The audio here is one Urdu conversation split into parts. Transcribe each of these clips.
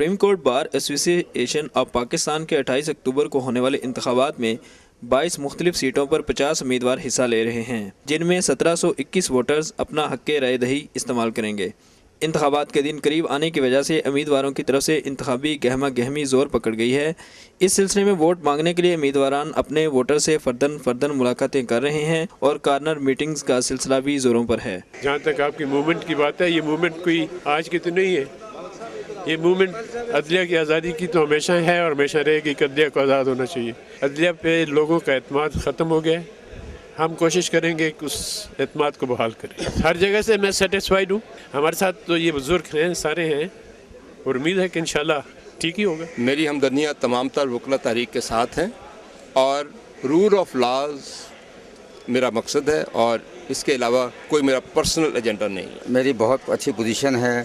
سپریم کورٹ بار ایسوسی ایشن آف پاکستان کے 28 اکتوبر کو ہونے والے انتخابات میں 22 مختلف سیٹوں پر 50 امیدوار حصہ لے رہے ہیں، جن میں 1721 ووٹرز اپنا حق رائے دہی استعمال کریں گے۔ انتخابات کے دن قریب آنے کی وجہ سے امیدواروں کی طرف سے انتخابی گہما گہمی زور پکڑ گئی ہے۔ اس سلسلے میں ووٹ مانگنے کے لیے امیدواران اپنے ووٹر سے فردن ملاقاتیں کر رہے ہیں اور کارنر میٹنگز کا سلسلہ بھی زوروں پر ہے۔ جہاں تک آپ کی موومنٹ کی بات ہے، یہ موومنٹ کوئی آج کی تو نہیں ہے، یہ موومنٹ عدلیہ کی آزادی کی تو ہمیشہ ہے اور ہمیشہ رہے گی کہ عدلیہ کو آزاد ہونا چاہیے۔ عدلیہ پہ لوگوں کا اعتماد ختم ہو گیا ہے، ہم کوشش کریں گے کہ اس اعتماد کو بحال کریں۔ ہر جگہ سے میں سیٹسفائیڈ ہوں، ہمارے ساتھ تو یہ بزرگ ہیں، سارے ہیں، اور امید ہے کہ انشاءاللہ ٹھیک ہی ہوگا۔ میری ہمدردیاں تمام تر وکلا تحریک کے ساتھ ہیں اور رول آف لاز میرا مقصد ہے اور اس کے علاوہ کوئی میرا پرسنل ایجنڈا نہیں ہے۔ میری بہت اچھی پوزیشن ہے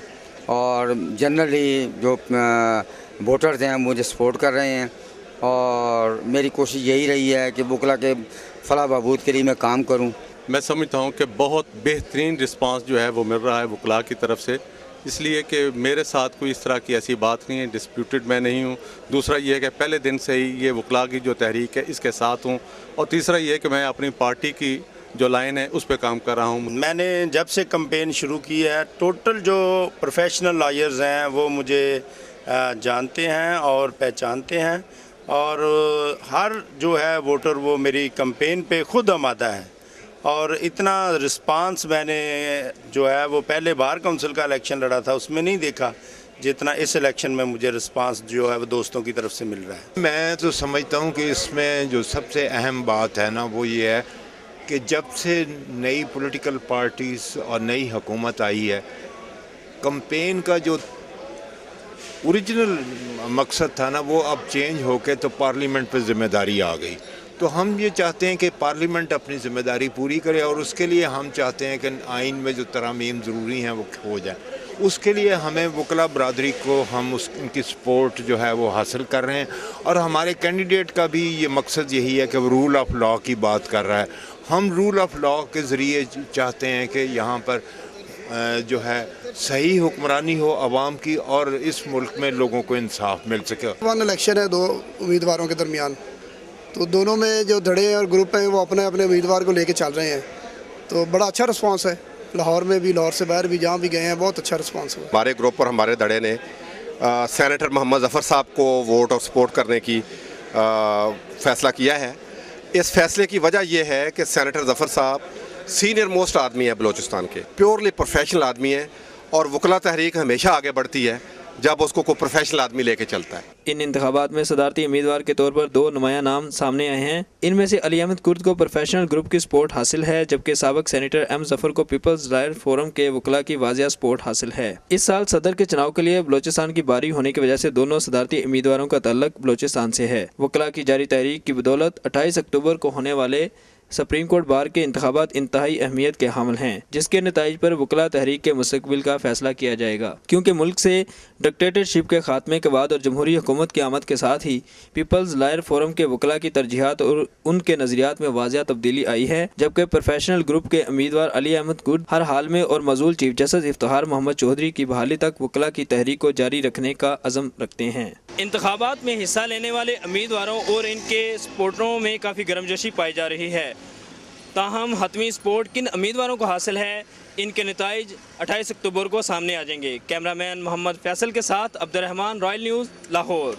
اور جنرلی جو ووٹرز ہیں مجھے سپورٹ کر رہے ہیں اور میری کوشش یہی رہی ہے کہ وکلا کے فلاح بہبود کے لیے میں کام کروں۔ میں سمجھتا ہوں کہ بہت بہترین رسپانس جو ہے وہ مل رہا ہے وکلاء کی طرف سے، اس لیے کہ میرے ساتھ کوئی اس طرح کی ایسی بات نہیں ہے، ڈسپیوٹڈ میں نہیں ہوں۔ دوسرا یہ ہے کہ پہلے دن سے ہی یہ وکلاء کی جو تحریک ہے اس کے ساتھ ہوں، اور تیسرا یہ ہے کہ میں اپنی پارٹی کی جو لائن ہے اس پہ کام کر رہا ہوں۔ میں نے جب سے کمپین شروع کی ہے، ٹوٹل جو پروفیشنل لائرز ہیں وہ مجھے جانتے ہیں اور پہچانتے ہیں، اور ہر جو ہے ووٹر وہ میری کمپین پہ خود آمادہ ہے، اور اتنا رسپانس میں نے جو ہے وہ پہلے بار کونسل کا الیکشن لڑا تھا اس میں نہیں دیکھا جتنا اس الیکشن میں مجھے رسپانس جو ہے وہ دوستوں کی طرف سے مل رہا ہے۔ میں تو سمجھتا ہوں کہ اس میں جو سب سے اہم بات ہے نا وہ یہ ہے کہ جب سے نئی پولیٹیکل پارٹیز اور نئی حکومت آئی ہے، کمپین کا جو اوریجنل مقصد تھا نا وہ اب چینج ہو کے تو پارلیمنٹ پہ ذمہ داری آ گئی۔ تو ہم یہ چاہتے ہیں کہ پارلیمنٹ اپنی ذمہ داری پوری کرے، اور اس کے لیے ہم چاہتے ہیں کہ آئین میں جو ترامیم ضروری ہیں وہ ہو جائیں۔ اس کے لیے ہمیں وکلا برادری کو ہم ان کی سپورٹ جو ہے وہ حاصل کر رہے ہیں، اور ہمارے کینڈیڈیٹ کا بھی یہ مقصد یہی ہے کہ وہ رول آف لاء کی بات کر رہا ہے۔ ہم رول آف لاء کے ذریعے چاہتے ہیں کہ یہاں پر جو ہے صحیح حکمرانی ہو عوام کی، اور اس ملک میں لوگوں کو انصاف مل سکے۔ ون الیکشن ہے دو امیدواروں کے درمیان، تو دونوں میں جو دھڑے اور گروپ ہیں وہ اپنے اپنے امیدوار کو لے کے چل رہے ہیں، تو بڑا اچھا رسپانس ہے۔ لاہور میں بھی، لاہور سے باہر بھی جہاں بھی گئے ہیں بہت اچھا رسپانس ہوا۔ ہمارے گروپ اور ہمارے دھڑے نے سینیٹر محمد ظفر صاحب کو ووٹ اور سپورٹ کرنے کی فیصلہ کیا ہے۔ اس فیصلے کی وجہ یہ ہے کہ سینیٹر ظفر صاحب سینئر موسٹ آدمی ہیں بلوچستان کے، پیورلی پروفیشنل آدمی ہیں، اور وکلا تحریک ہمیشہ آگے بڑھتی ہے جب اس کو کوئی پروفیشنل آدمی لے کے چلتا ہے۔ ان انتخابات میں صدارتی امیدوار کے طور پر 2 نمایاں نام سامنے آئے ہیں۔ ان میں سے علی احمد کرد کو پروفیشنل گروپ کی سپورٹ حاصل ہے، جبکہ سابق سینیٹر ایم ظفر کو پیپلز لائر فورم کے وکلاء کی واضح سپورٹ حاصل ہے۔ اس سال صدر کے چناؤ کے لیے بلوچستان کی باری ہونے کی وجہ سے دونوں صدارتی امیدواروں کا تعلق بلوچستان سے ہے۔ وکلاء کی جاری تحریک کی بدولت 28 اکتوبر کو ہونے والے سپریم کورٹ بار کے انتخابات انتہائی اہمیت کے حامل ہیں، جس کے نتائج پر وکلا تحریک کے مستقبل کا فیصلہ کیا جائے گا، کیونکہ ملک سے ڈکٹیٹرشپ کے خاتمے کے بعد اور جمہوری حکومت کی آمد کے ساتھ ہی پیپلز لائر فورم کے وکلاء کی ترجیحات اور ان کے نظریات میں واضح تبدیلی آئی ہے، جبکہ پروفیشنل گروپ کے امیدوار علی احمد کرد ہر حال میں اور معزول چیف جسٹس افتخار محمد چودھری کی بحالی تک وکلاء کی تحریک کو جاری رکھنے کا عزم رکھتے ہیں۔ انتخابات میں حصہ لینے والے امیدواروں اور ان کے سپورٹروں میں کافی گرمجوشی پائی جا رہی ہے، تاہم حتمی سپورٹ کن امیدواروں کو حاصل ہے، ان کے نتائج 28 اکتوبر کو سامنے آ جائیں گے۔ کیمرہ مین محمد فیصل کے ساتھ عبدالرحمان، رائل نیوز، لاہور۔